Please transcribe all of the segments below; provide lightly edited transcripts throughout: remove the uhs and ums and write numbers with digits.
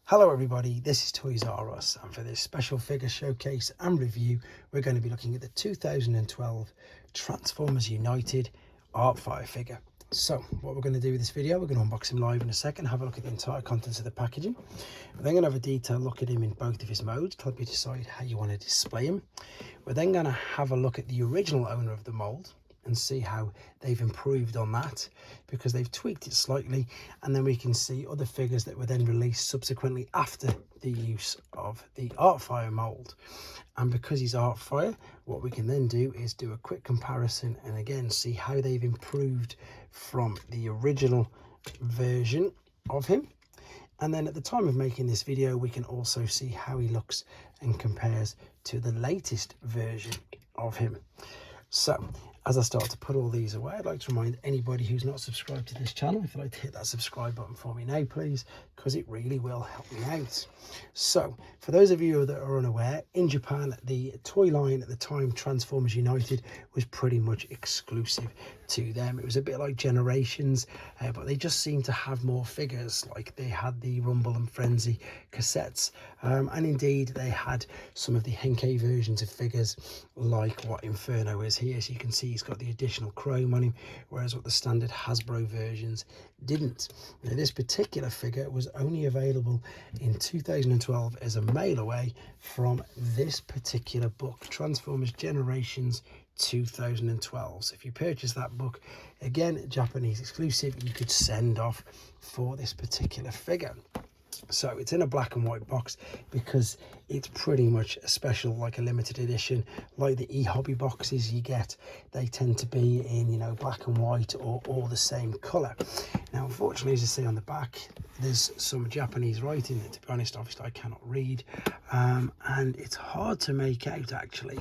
Hello everybody, this is Toys R Us, and for this special figure showcase and review we're going to be looking at the 2012 Transformers United Artfire figure. So what we're going to do with this video, we're going to unbox him live in a second, have a look at the entire contents of the packaging. We're then going to have a detailed look at him in both of his modes to help you decide how you want to display him. We're then going to have a look at the original owner of the mold and see how they've improved on that, because they've tweaked it slightly, and then we can see other figures that were then released subsequently after the use of the Artfire mold. And because he's Artfire, what we can then do is do a quick comparison and again see how they've improved from the original version of him. And then at the time of making this video we can also see how he looks and compares to the latest version of him. So as I start to put all these away, I'd like to remind anybody who's not subscribed to this channel, if you'd like to hit that subscribe button for me now, please, because it really will help me out. So, for those of you that are unaware, in Japan, the toy line at the time, Transformers United, was pretty much exclusive to them. It was a bit like Generations, but they just seemed to have more figures. Like they had the Rumble and Frenzy cassettes, and indeed they had some of the Henkei versions of figures, like what Inferno is here. So you can see he's got the additional chrome on him, whereas what the standard Hasbro versions didn't. Now, this particular figure was only available in 2012 as a mail away from this particular book, Transformers Generations 2012. So if you purchase that book, again Japanese exclusive, you could send off for this particular figure. So it's in a black and white box because it's pretty much a special, like a limited edition, like the e-hobby boxes you get. They tend to be in, you know, black and white or all the same color. Now unfortunately, as you see on the back, there's some Japanese writing that, to be honest, obviously I cannot read, and it's hard to make out actually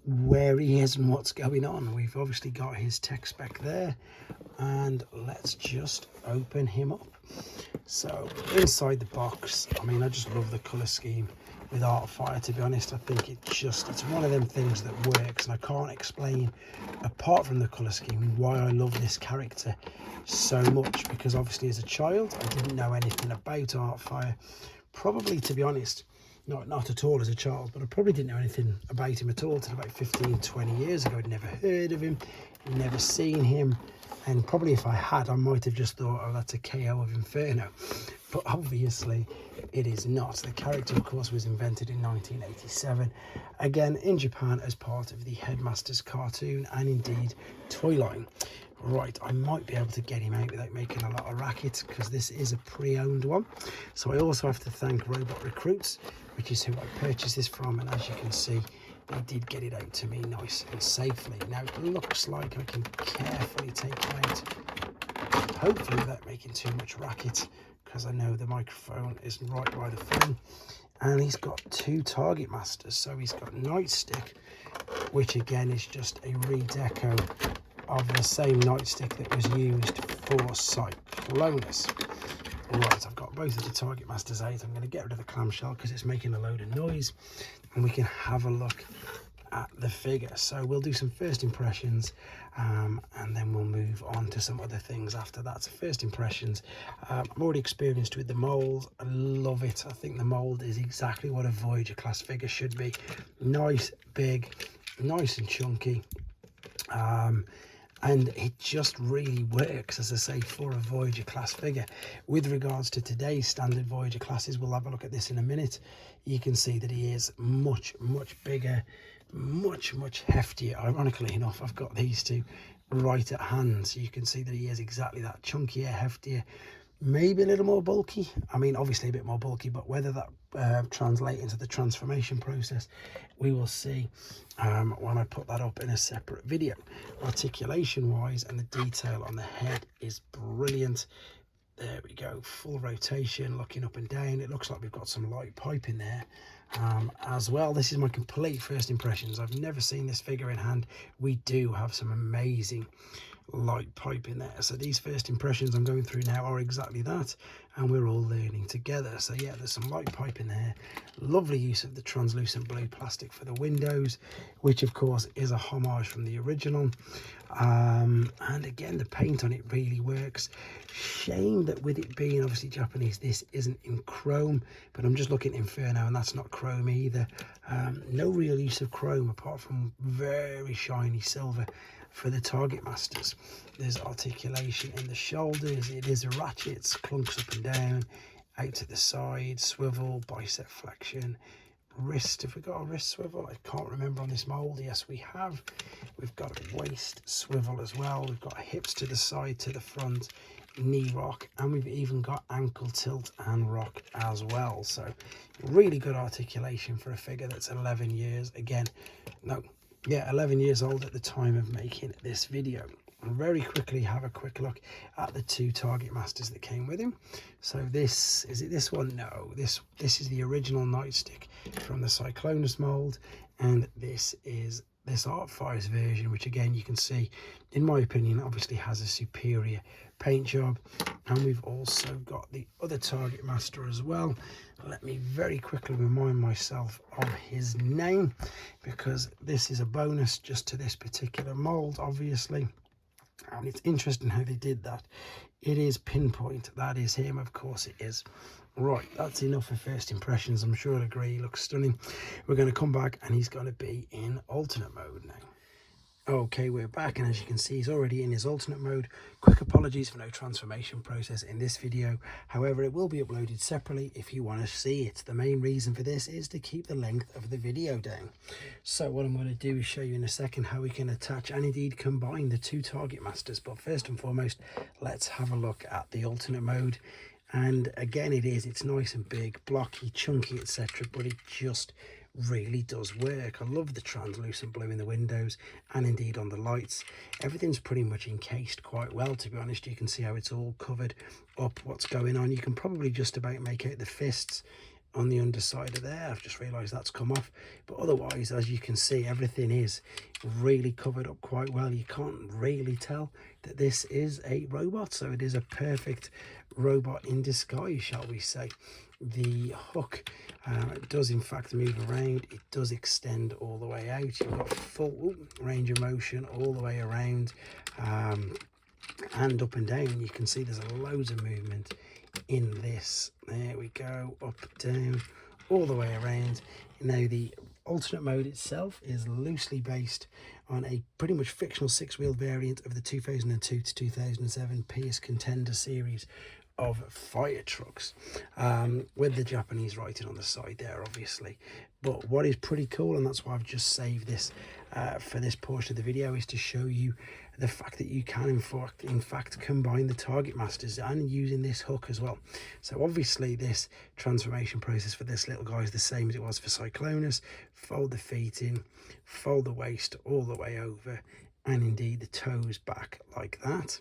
where he is and what's going on. We've obviously got his tech spec there, and let's just open him up. So inside the box, I mean, I just love the color scheme with Artfire, to be honest. I think it's one of them things that works, and I can't explain, apart from the color scheme, why I love this character so much, because obviously as a child I didn't know anything about Artfire. Probably, to be honest, not at all as a child, but I probably didn't know anything about him at all until about 15-20 years ago. I'd never heard of him, never seen him, and probably if I had, I might have just thought, oh, that's a KO of Inferno, but obviously it is not. The character, of course, was invented in 1987, again in Japan as part of the Headmaster's cartoon and indeed toy line. Right, I might be able to get him out without making a lot of racket, because this is a pre-owned one. So I also have to thank Robot Recruits, which is who I purchased this from, and as you can see, they did get it out to me nice and safely. Now it looks like I can carefully take him out, hopefully without making too much racket, because I know the microphone is right by the phone. And he's got two Target Masters. So he's got Nightstick, which again is just a redeco of the same nightstick that was used for Cyclonus. Right, I've got both of the Target Masters out. I'm going to get rid of the clamshell because it's making a load of noise, and we can have a look at the figure. So we'll do some first impressions, and then we'll move on to some other things after that. So first impressions, I'm already experienced with the mold. I love it. I think the mold is exactly what a Voyager class figure should be. Nice, big, nice and chunky. And it just really works, as I say, for a Voyager class figure. With regards to today's standard Voyager classes, we'll have a look at this in a minute. You can see that he is much bigger, much heftier. Ironically enough, I've got these two right at hand, so you can see that he is exactly that, chunkier, heftier, maybe a little more bulky. I mean, obviously a bit more bulky, but whether that translates into the transformation process, we will see when I put that up in a separate video. Articulation wise and the detail on the head is brilliant. There we go, full rotation, looking up and down. It looks like we've got some light pipe in there as well. This is my complete first impressions. I've never seen this figure in hand. We do have some amazing light pipe in there. So these first impressions I'm going through now are exactly that, and we're all learning together. So yeah, there's some light pipe in there. Lovely use of the translucent blue plastic for the windows, which of course is a homage from the original. And again, the paint on it really works. Shame that with it being obviously Japanese, this isn't in chrome, but I'm just looking at Inferno and that's not chrome either. No real use of chrome apart from very shiny silver for the Target Masters. There's articulation in the shoulders, it is ratchets, clunks up and down, out to the side, swivel, bicep flexion, wrist. Have we got a wrist swivel? I can't remember on this mold. Yes, we have. We've got a waist swivel as well. We've got hips to the side, to the front, knee rock, and we've even got ankle tilt and rock as well. So really good articulation for a figure that's 11 years. Again, no, yeah, 11 years old at the time of making this video. I'll very quickly have a quick look at the two Target Masters that came with him. So this, is it this one? No, this is the original nightstick from the Cyclonus mold, and this is this Artfire's version, which again you can see, in my opinion, obviously has a superior paint job. And we've also got the other Target Master as well. Let me very quickly remind myself of his name, because this is a bonus just to this particular mold, obviously. And it's interesting how they did that. It is Pinpoint. That is him, of course it is. Right, that's enough for first impressions. I'm sure you'll agree, he looks stunning. We're going to come back and he's going to be in alternate mode now. Okay, we're back, and as you can see, he's already in his alternate mode. Quick apologies for no transformation process in this video. However, it will be uploaded separately if you want to see it. The main reason for this is to keep the length of the video down. So what I'm going to do is show you in a second how we can attach and indeed combine the two Target Masters. But first and foremost, let's have a look at the alternate mode. And again, it's nice and big, blocky, chunky, etc. But it just really does work. I love the translucent blue in the windows and indeed on the lights. Everything's pretty much encased quite well, to be honest. You can see how it's all covered up, what's going on. You can probably just about make out the fists on the underside of there. I've just realized that's come off, but otherwise, as you can see, everything is really covered up quite well. You can't really tell that this is a robot, so it is a perfect robot in disguise, shall we say. The hook does in fact move around. It does extend all the way out. You've got full range of motion all the way around, and up and down. You can see there's loads of movement in this. There we go, up, down, all the way around. Now the alternate mode itself is loosely based on a pretty much fictional six-wheel variant of the 2002 to 2007 Pierce Contender series of fire trucks, with the Japanese writing on the side there, obviously. But what is pretty cool, and that's why I've just saved this for this portion of the video, is to show you the fact that you can in fact combine the Target Masters and using this hook as well. So obviously this transformation process for this little guy is the same as it was for Cyclonus. Fold the feet in, fold the waist all the way over, and indeed the toes back like that.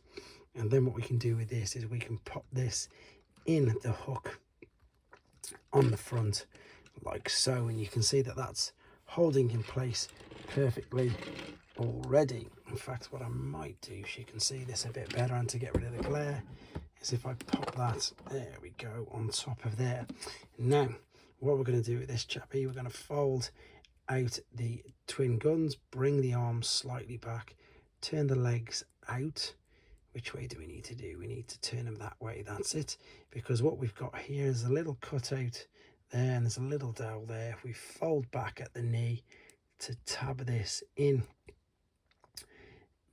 And then what we can do with this is we can pop this in the hook on the front like so, and you can see that that's holding in place perfectly already. In fact, what I might do, so you can see this a bit better and to get rid of the glare, is if I pop that, there we go, on top of there. Now what we're going to do with this chappy, we're going to fold out the twin guns, bring the arms slightly back, turn the legs out. Which way do we need to do? We need to turn them that way. That's it. Because what we've got here is a little cutout there, and there's a little dowel there. If we fold back at the knee to tab this in,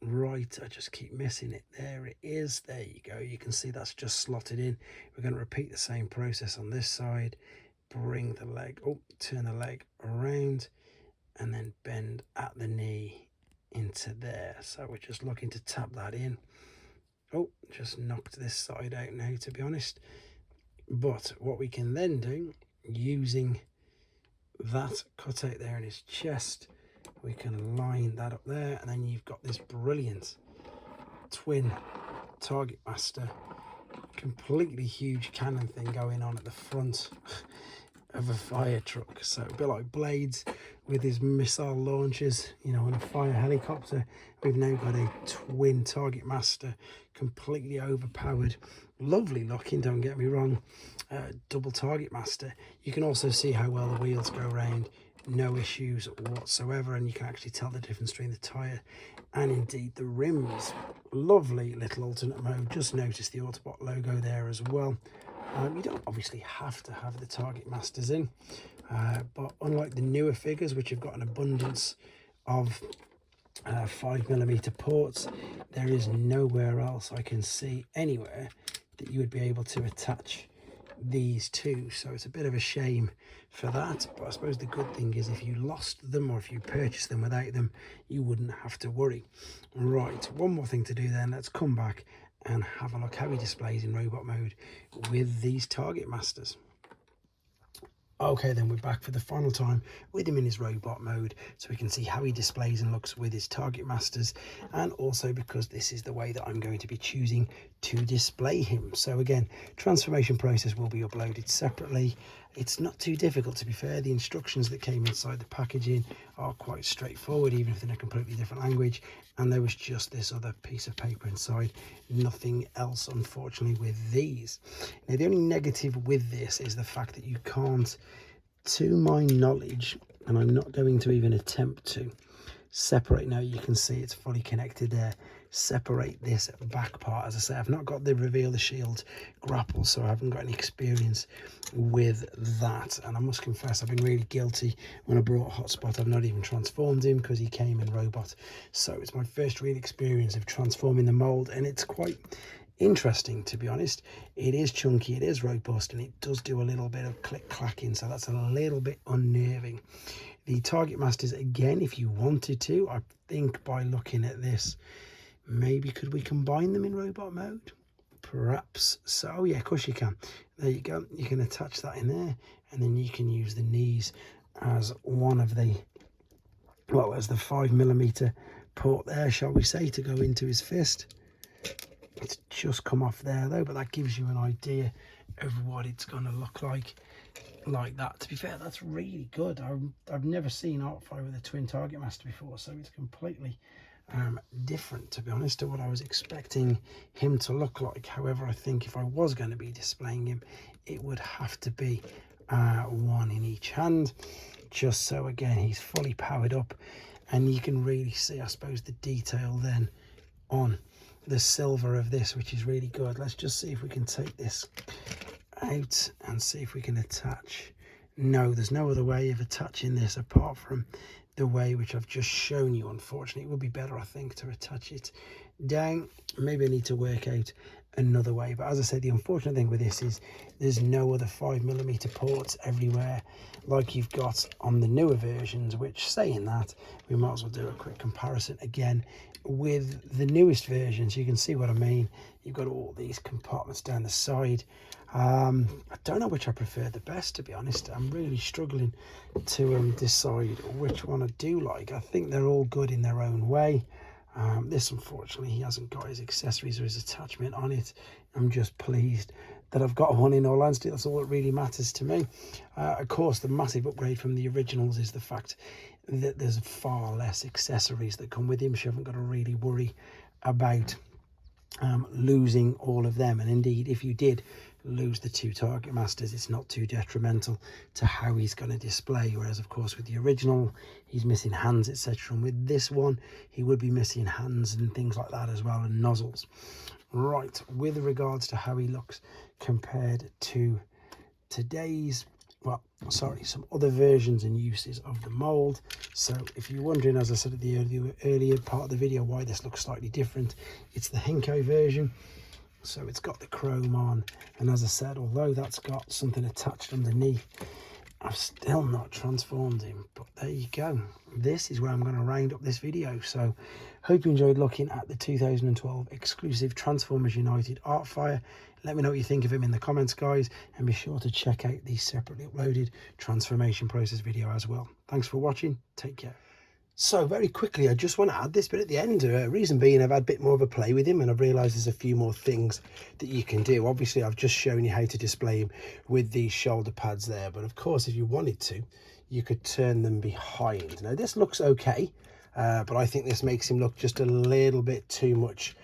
right, I just keep missing it. There it is. There you go. You can see that's just slotted in. We're going to repeat the same process on this side. Bring the leg, turn the leg around, and then bend at the knee into there. So we're just looking to tap that in. Just knocked this side out now, to be honest. But what we can then do, using that cutout there in his chest, we can line that up there, and then you've got this brilliant twin Target Master, completely huge cannon thing going on at the front. of a fire truck. So a bit like Blades with his missile launchers, you know, on a fire helicopter. We've now got a twin Target Master, completely overpowered, lovely looking, don't get me wrong, double Target Master. You can also see how well the wheels go around, no issues whatsoever, and you can actually tell the difference between the tyre and indeed the rims. Lovely little alternate mode. Just notice the Autobot logo there as well. You don't obviously have to have the Target Masters in, but unlike the newer figures, which have got an abundance of 5mm ports, there is nowhere else I can see anywhere that you would be able to attach these two. So it's a bit of a shame for that, but I suppose the good thing is if you lost them or if you purchased them without them, you wouldn't have to worry. Right, one more thing to do then. Let's come back and have a look how he displays in robot mode with these Target Masters. Okay, then we're back for the final time with him in his robot mode, so we can see how he displays and looks with his Target Masters, and also because this is the way that I'm going to be choosing to display him. So again, transformation process will be uploaded separately. It's not too difficult, to be fair. The instructions that came inside the packaging are quite straightforward, even if they're in a completely different language, and there was just this other piece of paper inside, nothing else unfortunately with these. Now the only negative with this is the fact that you can't, to my knowledge, and I'm not going to even attempt to separate. Now you can see it's fully connected there. Separate this back part. As I say, I've not got the reveal the shield grapple, so I haven't got any experience with that, and I must confess I've been really guilty when I brought Hotspot. I've not even transformed him because he came in robot, so it's my first real experience of transforming the mold, and it's quite interesting, to be honest. It is chunky, it is robust, and it does do a little bit of click clacking, so that's a little bit unnerving. The Target Masters, again, if you wanted to, I think by looking at this, maybe could we combine them in robot mode? Perhaps so. Oh yeah, of course you can. There you go. You can attach that in there, and then you can use the knees as one of the, well, as the 5mm port there, shall we say, to go into his fist. It's just come off there though, but that gives you an idea of what it's going to look like that. To be fair, that's really good. I've never seen Artfire with a twin Target Master before, so it's completely different, to be honest, to what I was expecting him to look like. However, I think if I was going to be displaying him, it would have to be one in each hand, just so again he's fully powered up, and you can really see, I suppose, the detail then on the silver of this, which is really good. Let's just see if we can take this out and see if we can attach. No, there's no other way of attaching this apart from the way which I've just shown you. Unfortunately, it would be better, I think, to attach it down. Maybe I need to work out another way, but as I said, the unfortunate thing with this is there's no other 5mm ports everywhere like you've got on the newer versions, which, saying that, we might as well do a quick comparison again with the newest versions. You can see what I mean. You've got all these compartments down the side. I don't know which I prefer the best, to be honest. I'm really struggling to decide which one I do like. I think they're all good in their own way. This, unfortunately, he hasn't got his accessories or his attachment on it. I'm just pleased that I've got one, in all honesty. That's all that really matters to me. Of course, the massive upgrade from the originals is the fact that there's far less accessories that come with him, so you haven't got to really worry about losing all of them. And indeed, if you did lose the two Target Masters, it's not too detrimental to how he's going to display. Whereas, of course, with the original, he's missing hands, etc. And with this one, he would be missing hands and things like that as well, and nozzles. Right, with regards to how he looks compared to today's, well, sorry, some other versions and uses of the mold. So if you're wondering, as I said at the earlier part of the video, why this looks slightly different, it's the Hinko version. So it's got the chrome on, and as I said, although that's got something attached underneath, I've still not transformed him. But there you go. This is where I'm going to round up this video. So hope you enjoyed looking at the 2012 exclusive Transformers United Artfire. Let me know what you think of him in the comments, guys, and be sure to check out the separately uploaded transformation process video as well. Thanks for watching. Take care. So very quickly, I just want to add this bit at the end. Reason being, I've had a bit more of a play with him and I've realised there's a few more things that you can do. Obviously, I've just shown you how to display him with these shoulder pads there. But of course, if you wanted to, you could turn them behind. Now, this looks okay, but I think this makes him look just a little bit too much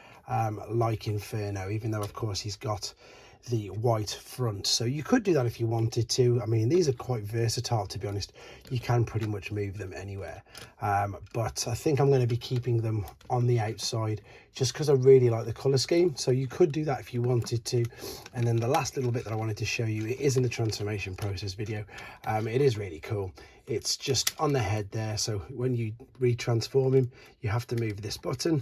like Inferno, even though, of course, he's got the white front. So you could do that if you wanted to. I mean, these are quite versatile, to be honest. You can pretty much move them anywhere, but I think I'm going to be keeping them on the outside just because I really like the color scheme. So you could do that if you wanted to. And then the last little bit that I wanted to show you, it is in the transformation process video. It is really cool. It's just on the head there, so when you retransform him, you have to move this button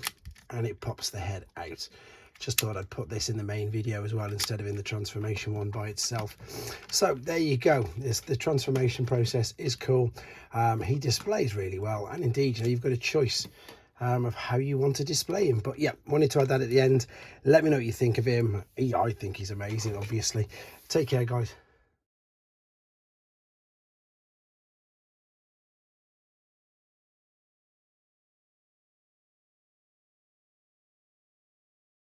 and it pops the head out. Just thought I'd put this in the main video as well instead of in the transformation one by itself. So there you go. The transformation process is cool. He displays really well, and indeed, you know, you've got a choice of how you want to display him. But yeah, wanted to add that at the end. Let me know what you think of him. I think he's amazing, obviously. Take care, guys.